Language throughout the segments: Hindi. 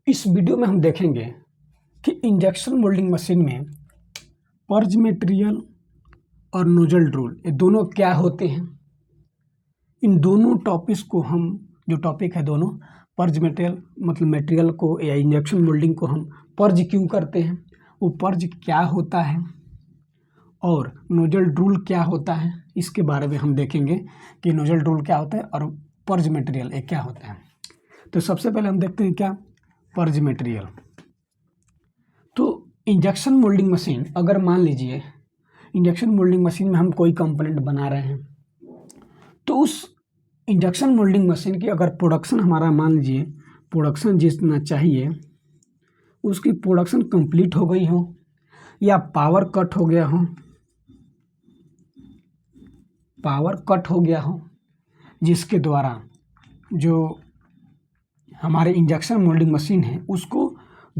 इस वीडियो में हम देखेंगे कि इंजेक्शन मोल्डिंग मशीन में पर्ज मटेरियल और नोजल ड्रूल ये दोनों क्या होते हैं। इन दोनों टॉपिक्स को हम जो टॉपिक है दोनों पर्ज मटेरियल मतलब मटेरियल को या इंजेक्शन मोल्डिंग को हम पर्ज क्यों करते हैं, वो पर्ज क्या होता है और नोजल ड्रूल क्या होता है, इसके बारे में हम देखेंगे कि नोजल ड्रूल क्या होता है और पर्ज मटेरियल ये क्या होता है। तो सबसे पहले हम देखते हैं क्या पर्ज मटेरियल। तो इंजेक्शन मोल्डिंग मशीन, अगर मान लीजिए इंजेक्शन मोल्डिंग मशीन में हम कोई कंपोनेंट बना रहे हैं तो उस इंजेक्शन मोल्डिंग मशीन की अगर प्रोडक्शन हमारा मान लीजिए प्रोडक्शन जितना चाहिए उसकी प्रोडक्शन कंप्लीट हो गई हो या पावर कट हो गया हो, जिसके द्वारा जो हमारे इंजेक्शन मोल्डिंग मशीन है उसको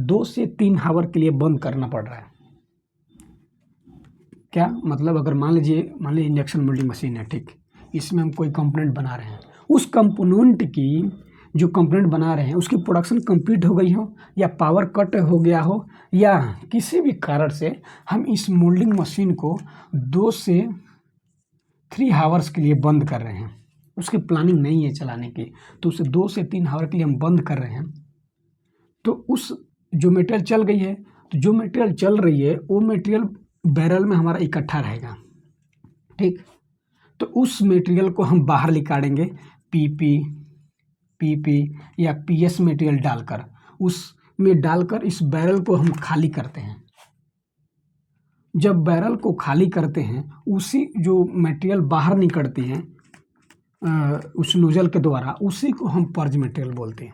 2 से 3 आवर के लिए बंद करना पड़ रहा है। क्या मतलब, अगर मान लीजिए इंजेक्शन मोल्डिंग मशीन है, ठीक, इसमें हम कोई कंपोनेंट बना रहे हैं, उस कंपोनेंट की जो कंपोनेंट बना रहे हैं उसकी प्रोडक्शन कंप्लीट हो गई हो या पावर कट हो गया हो या किसी भी कारण से हम इस मोल्डिंग मशीन को 2 से 3 आवर्स के लिए बंद कर रहे हैं, उसकी प्लानिंग नहीं है चलाने की, तो उसे 2 से 3 आवर के लिए हम बंद कर रहे हैं। तो उस जो मटेरियल चल गई है, तो जो मटेरियल चल रही है वो मटेरियल बैरल में हमारा इकट्ठा रहेगा, ठीक। तो उस मटेरियल को हम बाहर निकालेंगे पीपी या पीएस मटेरियल डालकर, उसमें डालकर इस बैरल को हम खाली करते हैं। जब बैरल को खाली करते हैं उसी जो मटेरियल बाहर निकलती है उस नोजल के द्वारा, उसी को हम पर्ज मटेरियल बोलते हैं।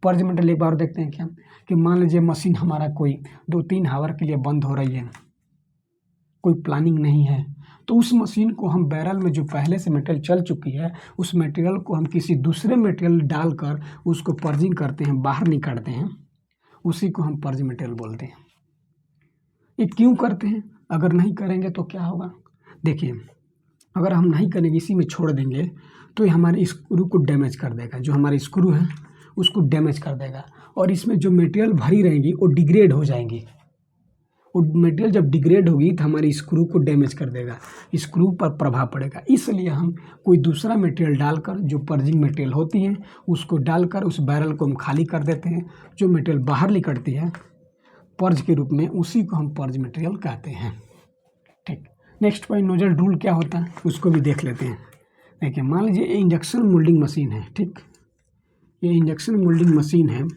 पर्ज मटेरियल एक बार देखते हैं क्या कि मान लीजिए मशीन हमारा कोई 2-3 आवर के लिए बंद हो रही है, कोई प्लानिंग नहीं है, तो उस मशीन को हम बैरल में जो पहले से मटेरियल चल चुकी है उस मटेरियल को हम किसी दूसरे मटेरियल डालकर उसको पर्जिंग करते हैं, बाहर निकालते हैं, उसी को हम पर्ज मटेरियल बोलते हैं। ये क्यों करते हैं? अगर नहीं करेंगे तो क्या होगा, देखिए, अगर हम नहीं करेंगे, इसी में छोड़ देंगे तो ये हमारे स्क्रू को डैमेज कर देगा, जो हमारी स्क्रू है उसको डैमेज कर देगा और इसमें जो मटेरियल भरी रहेंगी वो डिग्रेड हो जाएंगी। वो मटेरियल जब डिग्रेड होगी तो हमारी स्क्रू को डैमेज कर देगा, स्क्रू पर प्रभाव पड़ेगा। इसलिए हम कोई दूसरा मटेरियल डालकर, जो पर्जिंग मटेरियल होती है उसको डालकर उस बैरल को हम खाली कर देते हैं। जो मटेरियल बाहर निकलती है पर्ज के रूप में, उसी को हम पर्ज मटेरियल कहते हैं, ठीक। नेक्स्ट पॉइंट, नोजल ड्रूल क्या होता है उसको भी देख लेते हैं। देखिए, मान लीजिए ये इंजेक्शन मोल्डिंग मशीन है, ठीक, ये इंजेक्शन मोल्डिंग मशीन है।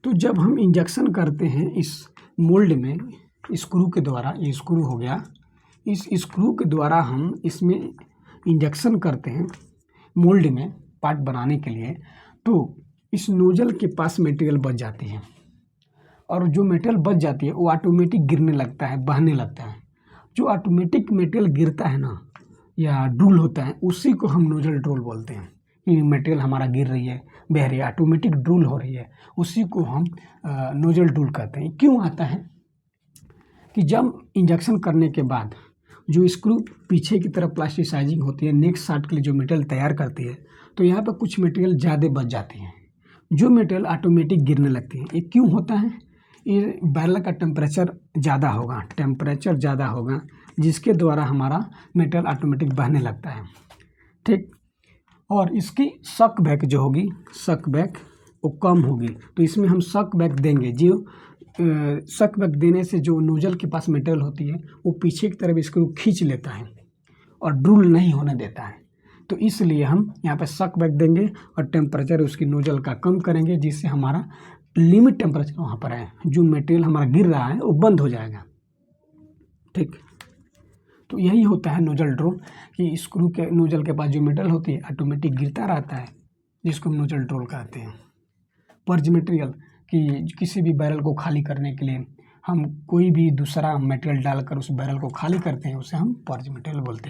तो जब हम इंजेक्शन करते हैं इस मोल्ड में स्क्रू के द्वारा, ये स्क्रू हो गया, इस स्क्रू के द्वारा हम इसमें इंजेक्शन करते हैं मोल्ड में पार्ट बनाने के लिए, तो इस नोजल के पास मटेरियल बच जाती है और जो मटेरियल बच जाती है वो ऑटोमेटिक गिरने लगता है, बहने लगता है। जो ऑटोमेटिक मटेरियल गिरता है ना या ड्रूल होता है, उसी को हम नोजल ड्रूल बोलते हैं। ये मटेरियल हमारा गिर रही है, बह रही है, ऑटोमेटिक ड्रूल हो रही है, उसी को हम नोजल ड्रूल कहते हैं। क्यों आता है कि जब इंजेक्शन करने के बाद जो स्क्रू पीछे की तरफ प्लास्टिसाइजिंग होती है, नेक्स्ट शाफ्ट के लिए जो मटेरियल तैयार करती है, तो यहाँ पर कुछ मटेरियल ज़्यादा बच जाती हैं, जो मटेरियल ऑटोमेटिक गिरने लगती है। ये क्यों होता है? ये बैरल का टेम्परेचर ज़्यादा होगा, जिसके द्वारा हमारा मटेरियल ऑटोमेटिक बहने लगता है, ठीक। और इसकी शक बैक जो होगी, शक बैक वो कम होगी, तो इसमें हम शक बैक देंगे। जो शक बैक देने से जो नोजल के पास मटेरियल होती है वो पीछे की तरफ स्क्रू खींच लेता है और ड्रूल नहीं होने देता है। तो इसलिए हम यहाँ पे शक बैक देंगे और टेम्परेचर उसकी नोजल का कम करेंगे, जिससे हमारा लिमिट टेम्परेचर वहाँ पर है, जो मटेरियल हमारा गिर रहा है वो बंद हो जाएगा, ठीक। तो यही होता है नोजल ड्रूल कि स्क्रू के नोजल के पास जो मटेरियल होती है ऑटोमेटिक गिरता रहता है, जिसको हम नोजल ड्रूल कहते हैं। पर्ज मटेरियल कि किसी भी बैरल को खाली करने के लिए हम कोई भी दूसरा मटेरियल डालकर उस बैरल को खाली करते हैं, उसे हम पर्ज मटेरियल बोलते हैं।